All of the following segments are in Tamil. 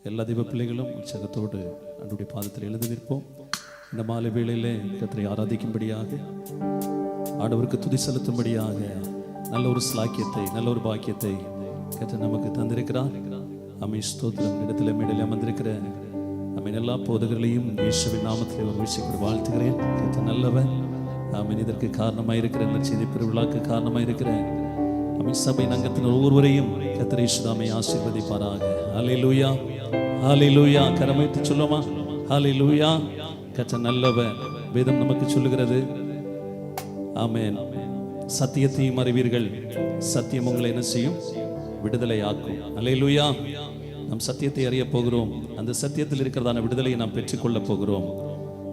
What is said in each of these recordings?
எல்லா தெய்வ பிள்ளைகளும் உற்சாகத்தோடு அன்றைய பாதத்தில் எழுந்து நிற்போம். இந்த மாலை வேளையிலே கர்த்தரை ஆராதிக்கும்படியாக, ஆண்டவருக்கு துதி செலுத்தும்படியாக நல்ல ஒரு ஸ்லாக்கியத்தை, நல்ல ஒரு பாக்கியத்தை கர்த்தர் நமக்கு தந்திருக்கிறார். ஆமென். ஸ்தோத்திரம். இடத்துல மேடையில் அமர்ந்திருக்கிற ஆமென் எல்லா போதகர்களையும் இயேசுவின் நாமத்தில் ஒரு விஷயம் வாழ்த்துகிறேன். கர்த்தர் நல்லவன். ஆமென். இதற்கு காரணமாயிருக்கிற நற்செய்தி பெருவிழாக்கு காரணமாயிருக்கிற ஆமென் சபையின் அங்கத்தின் ஒவ்வொருவரையும் கர்த்தர் இயேசுதாமே ஆசீர்வதிப்பாராக. ஹல்லேலூயா, ஹல்லேலூயா. கரமைத்து சொல்லுமா, ஹல்லேலூயா. கர்த்தர் நல்லவன். வேதம் நமக்கு சொல்லுகிறது, ஆமென், சத்தியத்தையும் அறிவீர்கள், சத்தியம் உங்களை என்ன செய்யும்? விடுதலை ஆக்கும். ஹல்லேலூயா. நாம் சத்தியத்தை அறிய போகிறோம். அந்த சத்தியத்தில் இருக்கிறதான விடுதலையை நாம் பெற்றுக்கொள்ள போகிறோம்.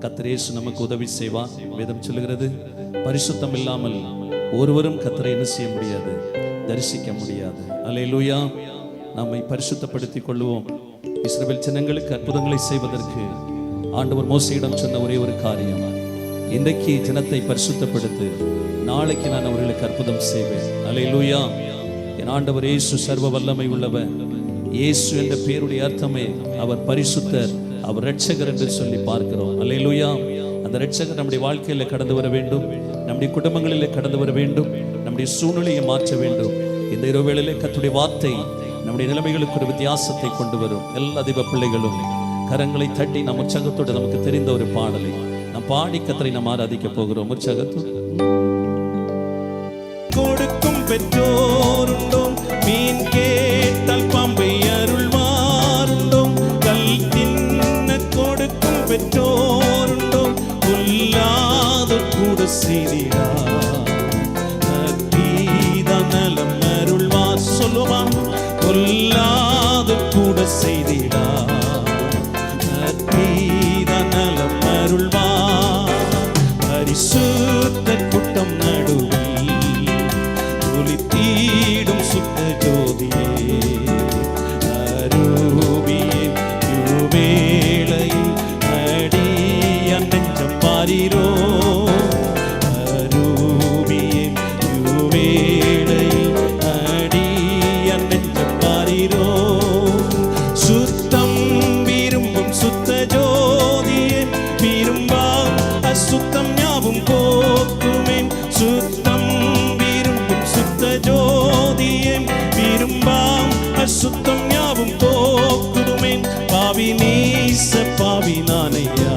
கர்த்தர் இயேசு நமக்கு உதவி செய்வார். வேதம் சொல்லுகிறது, பரிசுத்தம் இல்லாமல் ஒருவரும் கர்த்தரை என்ன செய்ய முடியாது? தரிசிக்க முடியாது. ஹல்லேலூயா. நம்மை பரிசுத்தப்படுத்திக் கொள்வோம். இஸ்ரவேல் ஜனங்களுக்கு அற்புதங்களை செய்வதற்கு ஆண்டவர் மோசேயிடம் சொன்ன ஒரே ஒரு காரியம், இன்றைக்கு ஜனத்தை பரிசுத்தப்படுத்து, நாளைக்கு நான் அவர்களுக்கு அற்புதம் செய்வேன். ஹல்லேலூயா. என் ஆண்டவர் இயேசு சர்வ வல்லமை உள்ளவர். இயேசு என்ற பெயருடைய அர்த்தமே அவர் பரிசுத்தர், அவர் இரட்சகர் என்று சொல்லி பார்க்கிறோம். ஹல்லேலூயா. அந்த இரட்சகர் நம்முடைய வாழ்க்கையில கடந்து வர வேண்டும், நம்முடைய குடும்பங்களிலே கடந்து வர வேண்டும், நம்முடைய சூழ்நிலையை மாற்ற வேண்டும். இந்த இரவு வேளையிலே கர்த்தருடைய வார்த்தை நம்முடைய நிலைமைகளுக்கு ஒரு வித்தியாசத்தை கொண்டு வரும். எல்லா தெய்வ பிள்ளைகளும் கரங்களை தட்டி நம் உற்சாகத்தோடு நமக்கு தெரிந்த ஒரு பாடலை நாம் பாடி கர்த்தரை நாம் ஆராதிக்க போகிறோம். உற்சாகத்தோடு. கொடுக்கும் பெற்றோருண்டோ, மீன் கேட்டால் பாம்பை அருள்வாருண்டோ, கல் தின்ன கொடுக்கும் பெற்றோருண்டோ, கொல்லாத கூட செய்திடா நலம் அருள்வார். சொல்லுவான், கொல்லாத கூட செய்திடா நலம் அருள்வார். பரிசுத்த கூட்டம் நடுவில் ஒளித்தீடும் சுத்த ஜோதியே, அரூபியே யுவேளையில் அடிய நெஞ்சம் பாரிரோ, அரூபியே யுவேளையில் அடிய நெஞ்சம் பாரிரோ. சுத்தம் விரும்பும் சுத்த ஜோதியே, விரும்பா அசுத்தம் யாவும் போக்குமேன். சுத்தம் விரும்பும் சுத்த ஜோதியே, விரும்பாம் அசுத்தம் யாவும் போக்குமேன். பாவி நீச பாவி நானையா,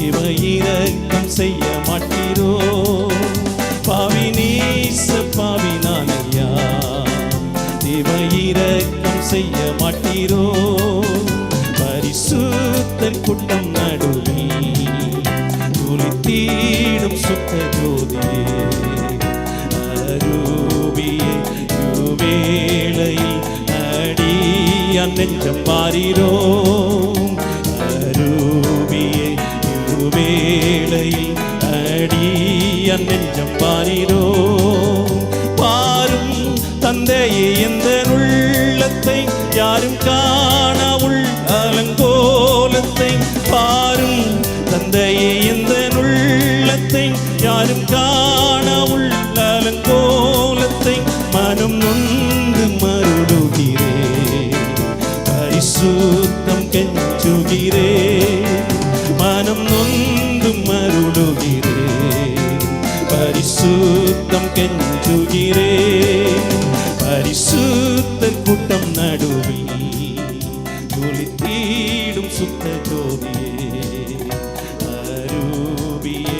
இவ இரக்கம் செய்ய மாட்டீரோ. பாவி நீச பாவி நானையா, இவ இரக்கம் செய்ய மாட்டீரோ. பரிசுத்தர் கூட்டம் நடுவில் ஒளித்தீடும் சுத்த ஜோதியே, அரூபியே யுவேளையில் அடிய நெஞ்சம் பாரிரோ, அரூபியே யுவேளையில் அடிய நெஞ்சம் பாரிரோ. பாரும் தந்தையே எந்த உள்ளத்தை, யாரும் காண உள் அலங்கோலத்தை. பாரும் தந்தையே எந்த உள்ளத்தை, யாரும் காண உள் அலங்கோலத்தை. மனம் நொந்து மருளுகிறே, பரிசுத்தம் கெஞ்சுகிறே. மனம் நொந்து மருளுகிறே, பரிசுத்தம் கெஞ்சுகிறே. பரிசுத்த கூட்டம் நடுவில் ஒளித்தீடும் சுத்த ஜோதியே, அரூபியே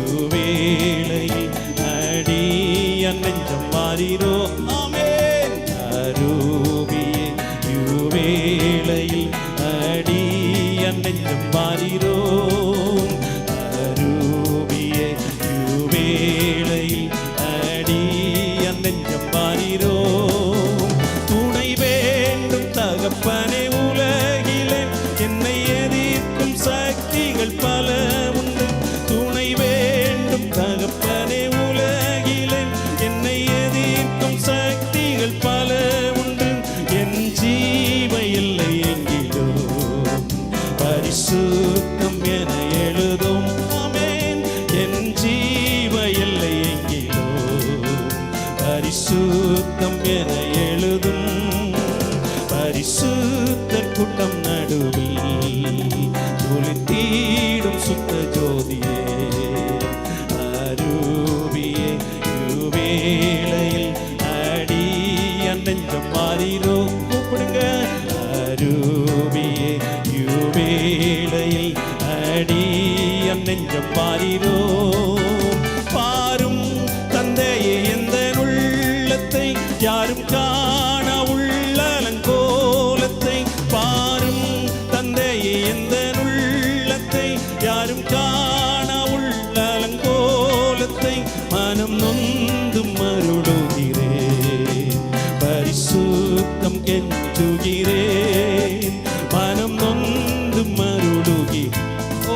யுவேளையில் அடிய நெஞ்சம் பாரிரோ. ஆமென். அரூபியே யுவேளையில் அடிய நெஞ்சம் பாரிரோ, அரூபியே யுவேளையில் அடிய நெஞ்சம் பாரிரோ. துணை வேண்டும் தகப்பனே உலகிலே, என்னை எதிர்க்கும் சக்திகள் பல உண்டு. துணை வேண்டும் தகப்பனே உலகிலே, என்னை எதிர்க்கும் சக்திகள் பல உண்டு. என் ஜீவ எல்லை எங்கிலோ பரிசுத்தம் என எழுதும். ஆமென். என் ஜீவ எல்லை எங்கிலோ பரிசுத்தம் என எழுதும். பரிசு பரிசுத்தர் கூட்டம் நடுவில் ஒளித்தீடும் சுத்த ஜோதியே அரூபியே யுவேளையில் அடிய நெஞ்சம் மாறிரோ கூப்பிடுங்க அரூபியே யுவேளையில் அடிய நெஞ்சம் மாறிரோ பாரும் தந்தையே எந்த உள்ளத்தை யாரும் காண உள்ளலங்கோலத்தை பாரும் தந்தையே எந்த உள்ளத்தை யாரும் காண உள்ளலங்கோலத்தை மனம் நொந்தும் மருளுகிறேன் பரிசுத்தம் கெஞ்சுகிறேன் மனம் நொந்தும் மருளுகிறேன் ஓ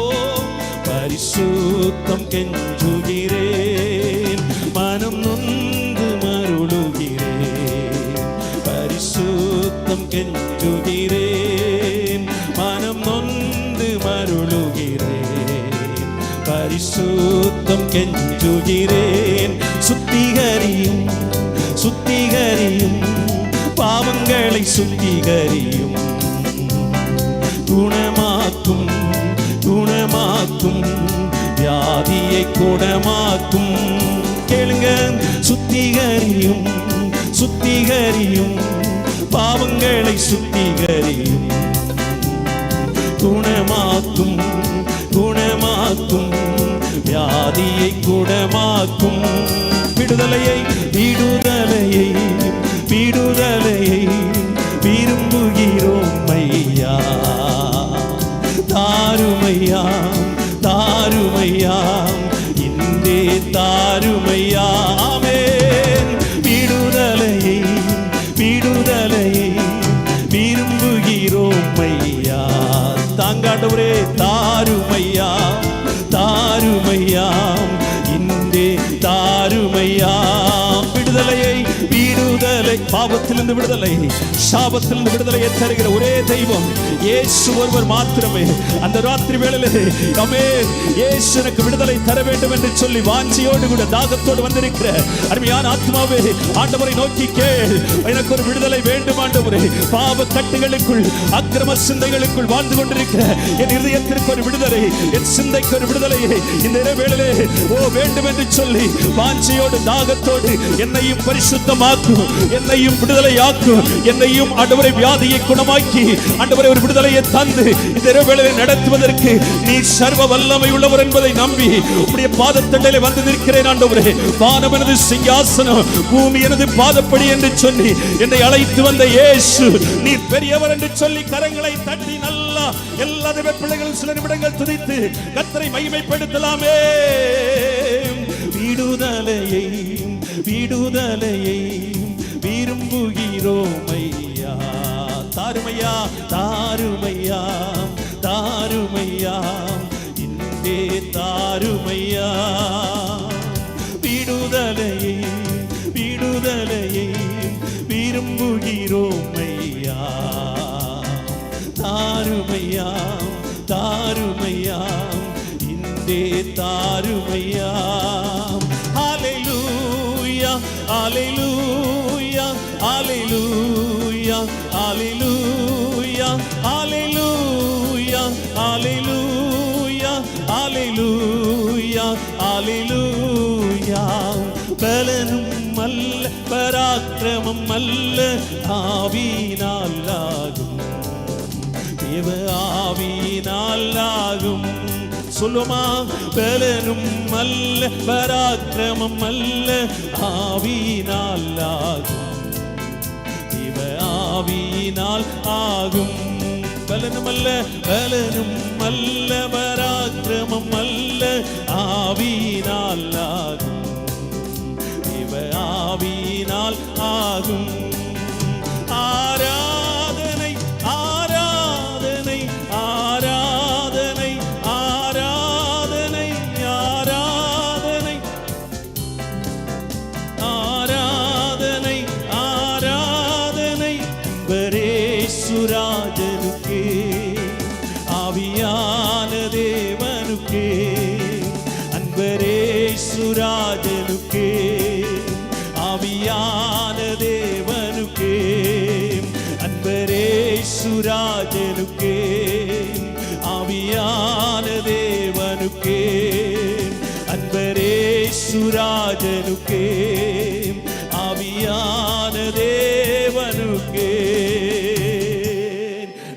பரிசுத்தம் கெஞ்சுகிறேன் மனம் நொந்து மருளுகிறேன் பரிசுத்தம் கெஞ்சுகிறேன் மனம் நொந்து மருளுகிறேன் பரிசுத்தம் கெஞ்சுகிறேன் சுத்திகரியும் சுத்திகரியும் பாவங்களை சுத்திகரியும் குணமாக்கும் குணமாக்கும் வியாதியை குணமாக்கும் கேளுங்க சுத்திகரியும் சுத்திகரியும் பாவங்களை சுத்திகரியும் குணமாக்கும் குணமாக்கும் வியாதியை குணமாக்கும் விடுதலையை விடுதலையை விடுதலையை விரும்புகிறோம் ஐயா தாருமையாம் தாருமையாம் இந்தே தாருமையாமேன் விடுதலையை விடுதலையை விரும்புகிறோம் ஐயா தாங்காண்டவரே தாருமையா தாருமையாம் இந்தே தாருமையாம் விடுதலையை விடுதலை பாவத்திலிருந்து விடுதலை சாபத்திலிருந்து விடுதலையை தருகிற ஒரே தெய்வம் இயேசு ஒருவர் மாத்திரமே அந்த ராத்திரி வேளையிலே ஆமென் இயேசு எனக்கு விடுதலை தர வேண்டும் என்று சொல்லி வாஞ்சியோடு கூட தாகத்தோடு வந்திருக்கிற அருமையான ஆத்மாவே ஆண்டவரை நோக்கி கேள் எனக்கு ஒரு விடுதலை வேண்டும் ஆண்டவரே பாவ கட்டுகளுக்குள் அக்கிரம சிந்தைகளுக்குள் வாழ்ந்து கொண்டிருக்கிற என் இதயத்திற்கு ஒரு விடுதலை என் சிந்தைக்கு ஒரு விடுதலையை இந்த வேளையிலே ஓ வேண்டும் என்று சொல்லி வாஞ்சியோடு தாகத்தோடு என்னையும் பரிசுத்தமாக்கும் என்னையும் விடுதலையாக்கும் என்னையும் ஆண்டவரை வியாதியை குணமாக்கி ஆண்டவரை ஒரு விடுதலையை தந்து இந்த வேளையிலே நடத்துவதற்கு நீ சர்வ வல்லமை உள்ளவர் என்பதை நம்பி உம்முடைய பாதத்தண்டையிலே வந்து நிற்கிறேன் ஆண்டவரே வானம் எனது சிங்காசனம் பூமி எனது பாதப்படி என்று சொல்லி என்னை அழைத்து வந்த இயேசு நீ பெரியவர் என்று சொல்லி கரங்களை தட்டி நல்லா எல்லா தேவ பிள்ளைகளும் சில நிமிடங்கள் துதித்து கர்த்தரை மகிமைப்படுத்தலாமே விடுதலையை விடுதலையை விரும்புகிறோம் ஐயா தாருமையா தாருமையா தாருமையா இந்தே தாருமையா விடுதலையை விடுதலையை விரும்புகிறோம் ஐயா தாருமையா தாருமையா இந்தே தாருமையா ஹalleluya ஹalleluya ஹalleluya ஹalleluya ஹalleluya ஹalleluya ஹalleluya ஹalleluya பலனும் அல்ல பராக்கிரமம் அல்ல ஆவியினால் ஆகும் தேவ ஆவியினால் ஆகும் சொல்லுமா பலனும் அல்ல பராக்கிரமம் அல்ல ஆவியினால் ஆகும் தேவ ஆவியினால் ஆகும் பலனும் அல்ல பராக்கிரமம் அல்ல ஆவியினால் ஆகும் தேவ ஆவியினால் ஆகும் ஆராதனை ஆராதனை ஆராதனை ஆராதனை ஆராதனை ஆராதனை ஆராதனை பரேசுராஜனுக்கே ஆவியான தேவனுக்கே அன்பரேசுராஜனுக்கே ஆவியான தேவனுக்கே அன்பரேசுராஜனுக்கே சுராஜனுக்கே ஆவியான தேவனுக்கே அன்பரே சுராஜனுக்கே ஆவியான தேவனுக்கே.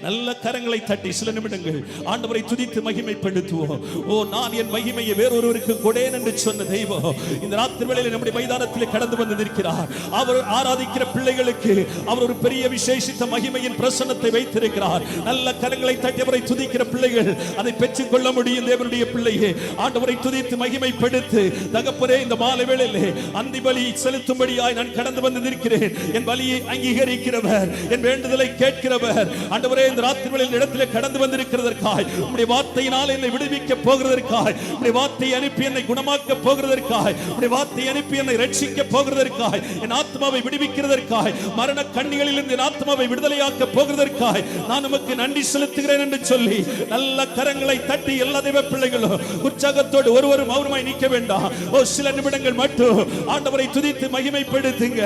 நல்ல கரங்களை தட்டி சில நிமிடங்கள் ஆண்டவரை துதித்து மகிமைப்படுத்துவோம். ஓ, நான் என் மகிமையை வேறொருவருக்கு கொடேன் என்று சொன்ன தெய்வம் இந்த ராத்திரி வேளையில் நம்முடைய மைதானத்தில் கடந்து வந்து நிற்கிறார். அவர் ஆராதிக்கிற பிள்ளைகளுக்கு அவர் ஒரு பெரிய விசேஷித்த மகிமையின் பிரசன்னத்தை வைத்திருக்கிறார். நல்ல கரங்களை தட்டி அவரை துதிக்கிற பிள்ளைகள் அதை பெற்றுக் கொள்ள முடியும். தேவனுடைய பிள்ளையே, ஆண்டவரை துதித்து மகிமைப்படுத்து. தகப்பனே, இந்த மாலை வேளையிலே அந்தி பலி செலுத்தும்படியாய் நான் கடந்து வந்து நிற்கிறேன். என் பலியை அங்கீகரிக்கிறவர், என் வேண்டுதலை கேட்கிறவர், ஆண்டவரே இந்த ராத்திரிகளில் இடத்திலே கடந்து வந்திருக்கிறதற்காய், உம்முடைய வார்த்தையினால் என்னை விடுவிக்க போகிறதற்காய், உம்முடைய வார்த்தையை அனுப்பி என்னை குணமாக்க போகிறதற்காய், உம்முடைய வார்த்தையை அனுப்பி என்னை ரட்சிக்க போகிறதற்காய், என் ஆத்மாவை விடுவிக்கிறதற்காய், மரண கண்ணிகளில் இருந்து என் ஆத்மாவை விடுதலையாக்க போகிறதற்காய் நான் உமக்கு நன்றி செலுத்துகிறேன் என்று சொல்லி நல்ல கரங்களை தட்டி எல்லா தெய்வ பிள்ளைகளும் உற்சாகத்தோடு ஒருவரும் மௌனமாய் நிற்க வேண்டாம். ஓ, சில நிமிடங்கள் மட்டும் ஆண்டவரை துதித்து மகிமைப்படுத்துங்க.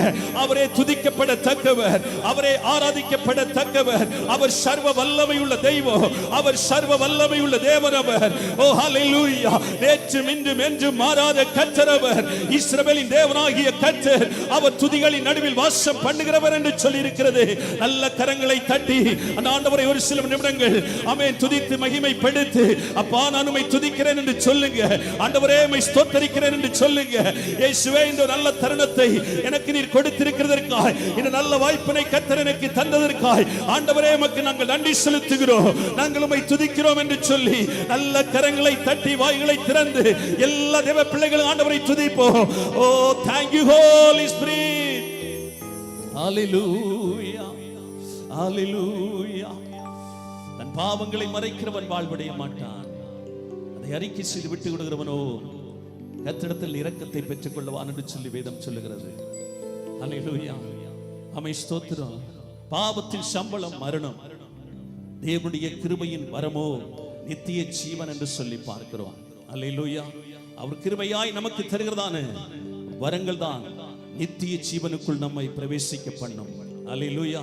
அவரே துதிக்கப்படத்தக்கவர், அவரே ஆராதிக்கப்படத்தக்கவர். அவர் சர்வ வல்லமை உள்ள தெய்வம், அவர் சர்வ வல்லமை உள்ள தேவன் அவர். ஓ ஹல்லேலூயா. நேற்றும் இன்றும் என்றும் மாறாத கர்த்தர் அவர், இஸ்ரவேலின் தேவனாகிய கர்த்தர். அவர் துதிகளின் நடுவில் வாசம் பண்ணுகிறவர் என்று சொல்லி இருக்கிறது. நல்ல கரங்களை தட்டி அந்த ஆண்டவரை ஒரு சில நிமிடங்கள் ஆமென் துதித்து மகிமைப்படுத்து. அப்பா, நான் உம்மை துதிக்கிறேன் என்று சொல்லுங்க. ஆண்டவரே, உம்மை ஸ்தோத்திரிக்கிறேன் என்று சொல்லுங்க. இயேசுவே, இந்த நல்ல தருணத்தை எனக்கு நீர் கொடுத்திருக்கிறதற்காய், இந்த நல்ல வாய்ப்பினை கர்த்தர் எனக்கு தந்ததற்காய் ஆண்டவரே உமக்கு நாங்கள் நன்றி செலுத்துகிறோம். நாங்கள் உம்மை துதிக்கிறோம் என்று சொல்லி நல்ல கரங்களை தட்டி வாய்களை திறந்து எல்லா தேவ பிள்ளைகளும் ஆண்டவரை துதிப்போம். ஓ, thank you Holy Spirit. ஹalleluya, ஹalleluya. தன் பாவங்களை மறைக்கிறவன் வாழ்வடைய மாட்டான். அதை அறிக்கை செய்து விட்டு விடுகிறவனோ கர்த்தரிடத்தில் இரக்கத்தை பெற்றுக் கொள்வான் என்று சொல்லி வேதம் சொல்லுகிறது. ஹalleluya. ஆமென், ஸ்தோத்திரம். பாவத்தின் சம்பளம் மரணம், தேவனுடைய கிருபையின் வரமோ நித்திய ஜீவன் என்று சொல்லி பார்க்கிறோம். அல்லேலூயா. அவர் கிருபையாய் நமக்கு தருகிறதான வரங்கள் தான் நித்திய ஜீவனுக்குள் நம்மை பிரவேசிக்க பண்ணும். அல்லேலூயா.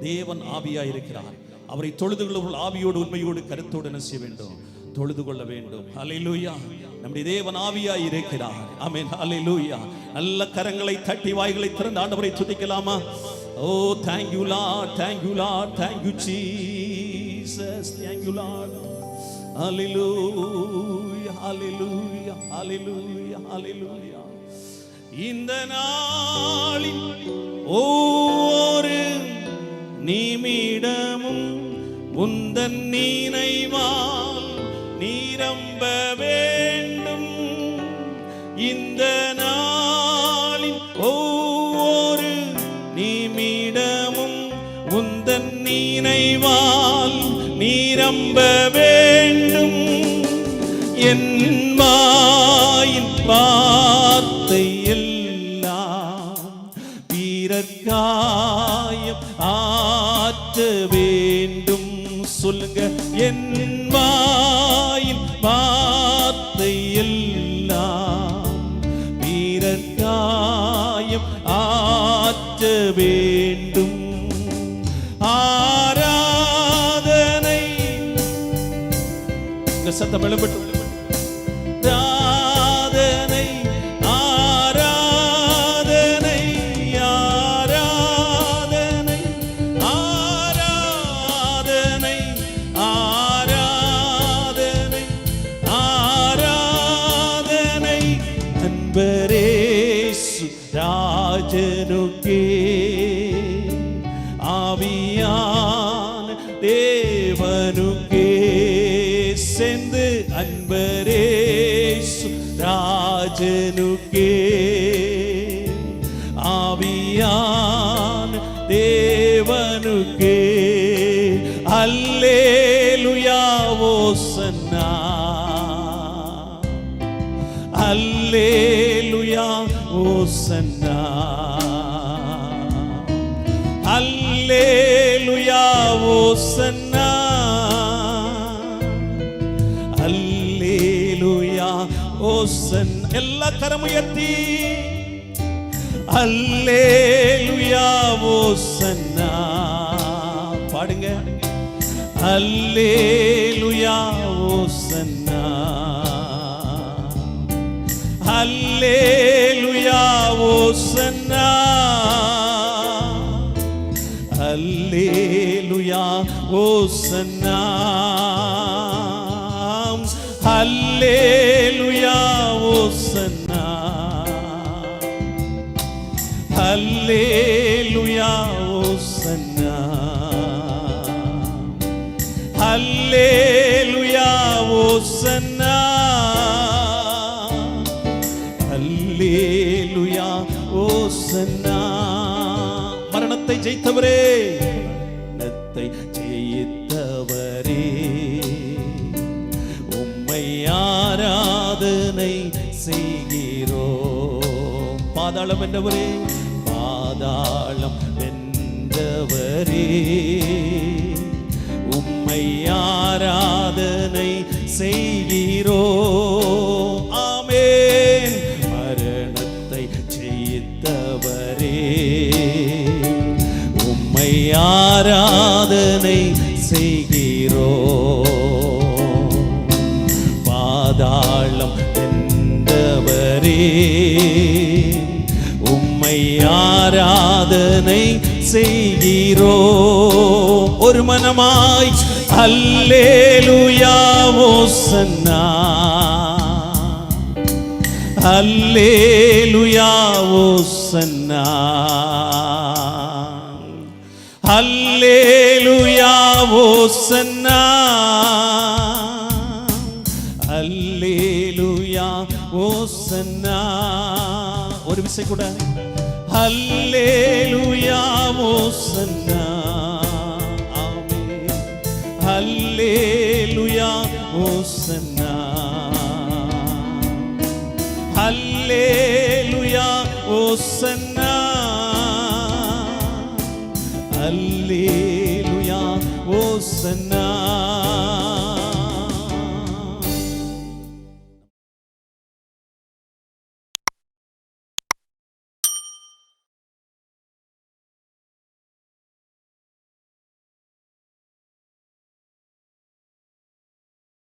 தேவன் ஆவியாய் இருக்கிறார். அவரை தொழுது கொள்ளும் ஆவியோடு உண்மையோடு கருத்தோடு என்ன செய்ய வேண்டும்? தொழுது கொள்ள வேண்டும். அல்லேலூயா. நம்முடைய தேவன் ஆவியாய் இருக்கிறார். ஆமென். அல்லேலூயா. நல்ல கரங்களை தட்டி வாய்களை திறந்து ஆண்டவரை துதிக்கலாமா? Oh, thank you Lord, thank you Lord, thank you Jesus, thank you Lord. Hallelujah, hallelujah, hallelujah, hallelujah. இந்த நாளில் ஒவ்வொரு நிமிடமும் உந்தன் நினைவால் நிரம்ப வேண்டும். இந்த நாளில் ஒவ்வொரு நிமிடமும் உந்தன் நினைவால் நிரம்ப வேண்டும். என் வாயின் வார்த்தை எல்லாம் பிறர்க்காயம் ஆற்ற வேண்டும். சொல்லுங்க, என் வாயின் வார்த்தை எல்லாம் பிறர்க்காயம் ஆற்ற வேண்டும். ஆராதனை சத்தம் எழுப்பட்டும். ஆராதனை ஆராதனை ஆராதனை ஆராதனை ஆராதனை ஆராதனை அன்பரேசு ராஜனுக்கே ஆவியான தேவனுக்கே சென்று அன்பரேசு ராஜனுக்கே ஆவியான தேவனுக்கே அல்லேலூயா ஓசன்னா அல்லேலூயா ஓசன்னா அல்லேலூயா ஓசன்னா அல்லேலூயா ஓசன்னா. எல்லா கரமுயர்த்தி அல்லேலூயா ஓசன்னா பாடுங்க. அல்லேலூயா ஓசன்னா, அல்லேலூயா ஓசன்னா, அல்லேலூயா ஓசன்னா, அல்லேலூயா ஓசன்னா, அல்லேலூயா ஓசன்னா, அல்லேலூயா ஓசன்னா, அல்லேலூயா ஓசன்னா. மரணத்தை ஜெயித்தவரே, மரணத்தை ஜெயித்தவரே, உம்மை ஆராதனை செய்கிறோம். பாதாளம் வென்றவரே, பாதாளம் வென்றவரே, உம்மை ஆராதனை செய்கிறோம். ஆமென். மரணத்தை ஜெயித்தவரே, உம்மை ஆராதனை செய்கிறோம். பாதாளம் வென்றவரே, உம்மை ஆராதனை செய்கிறோம். ஒரு மனமாய் அல்லேலூயா ஓசன்னா, அல்லேலூயா ஓசன்னா, அல்லேலூயா ஓசன்னா, அல்லேலூயா ஓசன்னா. ஒரு விசை கூட. அல்லேலூயா ஓசன்னா, ஆமென். அல்லேலூயா ஓசன்னா, அல்லேலூயா ஓசன்னா, அல்லேலூயா ஓசன்னா.